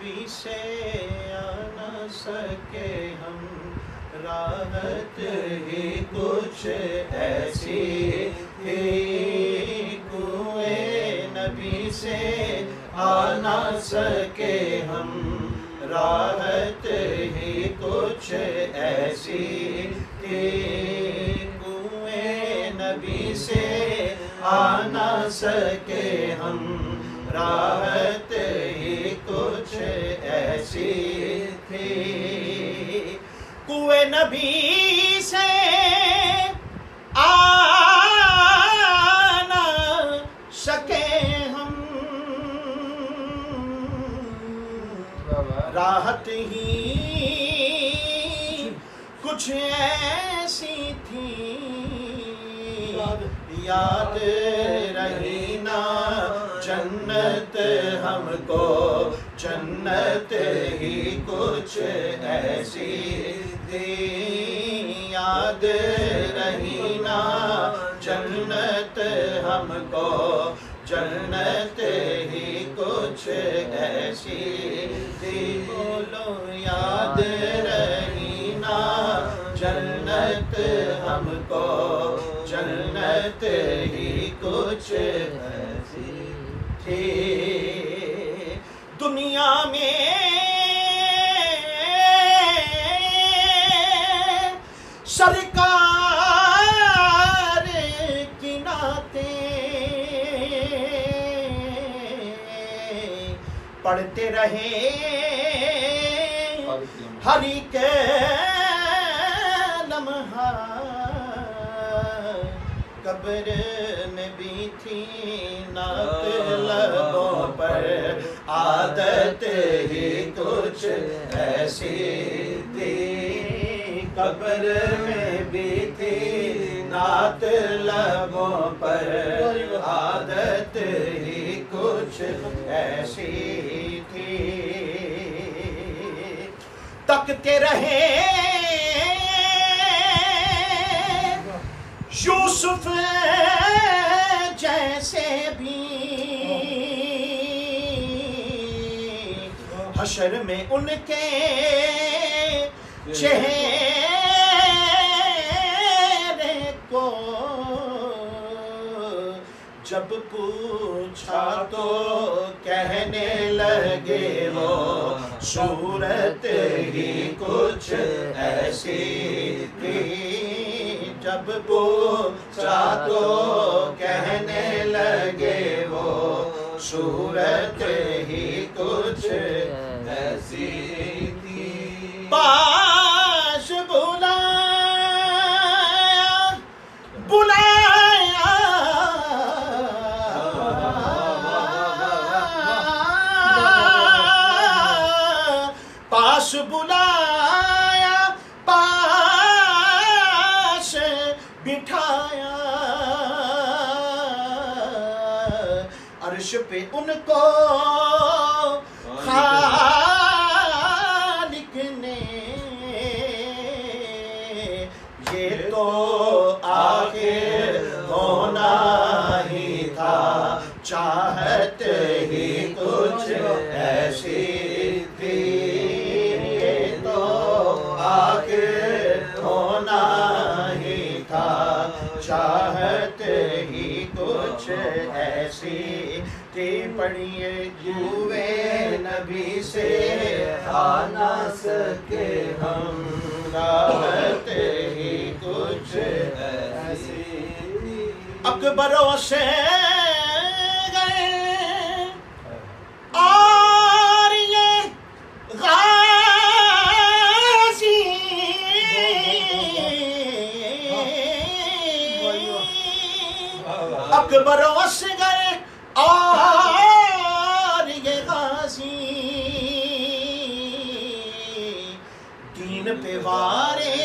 نبی سے آ نہ سکے ہم، راحت ہی کچھ ایسی تھی، کوئے نبی سے آ نہ سکے ہم، راحت ہی کچھ ایسی تھی، کوئے نبی سے آ نہ سکے ہم، راحت ہی کچھ ایسی تھی، کوئے نبی سے آ نہ سکے ہم، راحت ہی کچھ ایسی تھی، یاد رہی نا جنت ہم کو، جنت ہی کچھ ایسی تھی، یاد رہی نا جنت ہم کو، جنت ہی کچھ ایسی تھی، بولو یاد رہی نا جنت ہم کو، جنت ہی کچھ ایسی تھی، دنیا میں سرکار کی نعتیں پڑھتے رہے ہر ایک لمحہ، قبر میں بھی تھی نعت لبوں پر، عادت ہی کچھ ایسی تھی، قبر میں بھی تھی نعت لبوں پر، عادت ہی کچھ ایسی تھی، تکتے رہے یوسف جیسے بھی، حشر میں ان کے چہرے کو جب پوچھا تو کہنے لگے وہ، صورت ہی کچھ ایسی تھی، جب پوچھا تو کہنے لگے وہ، صورت ہی کچھ ایسی تھی، پاس بلایا بلایا پاس بلایا، پاس بٹھایا، عرش پہ ان کو خالق نے، یہ تو آخر ہونا ہی تھا، چاہت ہی کچھ ایسی تھی، یہ تو آخر ہونا ہی تھا، چاہت ہی کچھ ایسی تھی، پڑھیے کوئے نبی سے آ نہ سکے ہم، راحت ہی کچھ ایسی تھی، اکبر سے گئے اور یہ غازی اکبر اصغر اور یہ غازی، دین پہ وارے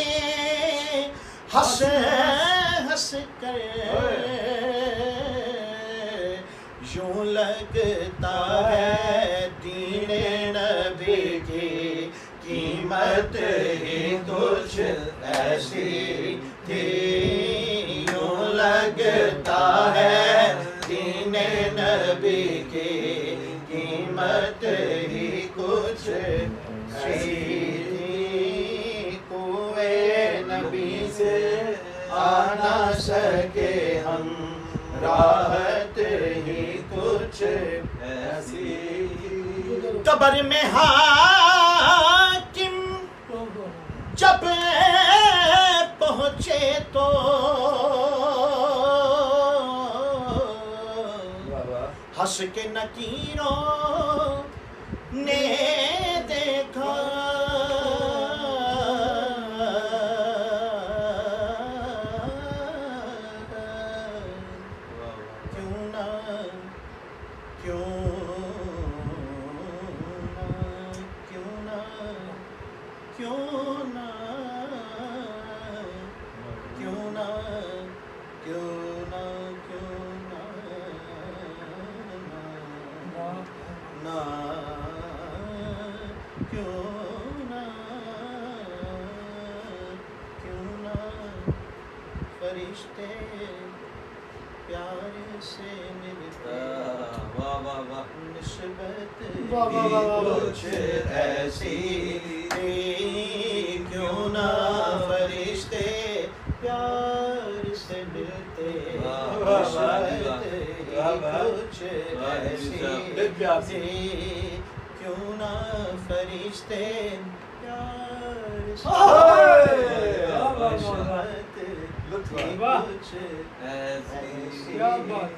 ہنس ہنس کر، یوں لگتا ہے دین نبی کی قیمت ہی کچھ ایسی تھی، یوں لگتا ہے دین نبی کی قیمت ہی کچھ راحت ہی کچھ ایسی قبر میں حاکم جب پہنچے تو ہنس کے نکیروں نے دیکھا کیوں نہ فرشتے پیار سے ملتے نسبت کچھ ایسی کیوں نہ فرشتے پیار سے ملتے نسبت کچھ ایسی کیوں نہ فرشتے پیار سے کچھ ایسی کیا بات